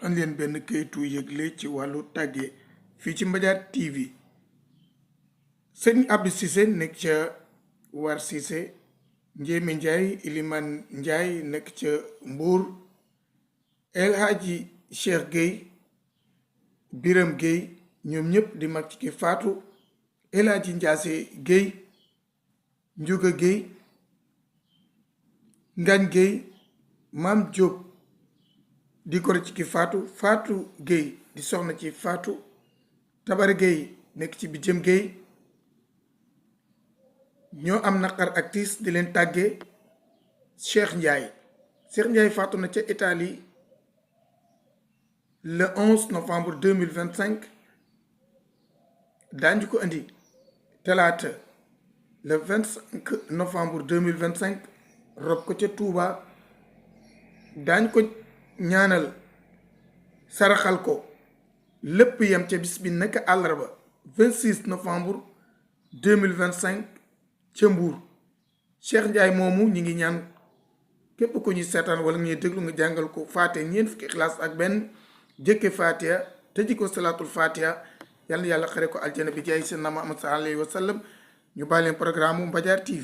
andi leen benn kayitu yëgle ci wàllu tàgge fii ci Mbadiar TV. sëñ Abdou Cissé nekk ca War Cissé, Njéeme Ndiaye Iliman Ndiaye nekk ca Mbour, El Hadji Cheikh Gueye, Biram Gueye ñoom ñëpp di mag ci ki faatu, El Hadji Ndiasse Gueye, Ndiouga Gueye, Ngagne Gueye, Maam Diop di goro ci ki faatu, Fatou Gueye di soxna ci faatu, Tabara Gueye nekk ci Bijëm Gueye ñoo am naqar ak tiis di leen tàggee Cheikh Ndiaye faatu na ca Italie le 11 novembre 2025. daañu ko indi talaata le 25 novembre 2025 rob ko ca Touba. daañu ko ñaanal saraxal ko lépp yem ca bis bi naka àllarba 26 novembre 2025 ca Mbuur. Cheikh Ndiaye moomu ñi ngi ñaan képp ku ñuy seetaan wala ñuy déglu nga jàngal ko Faatiha ñeent fukki Ixlaas ak benn, jëkke Faatiha tëji ko salaatul Faatiha. yàlla xare ko aljana bi jaay seen Muhammad sallallahu alayhi wa sallam. ñu bàyyi leen programme Mbadiar TV.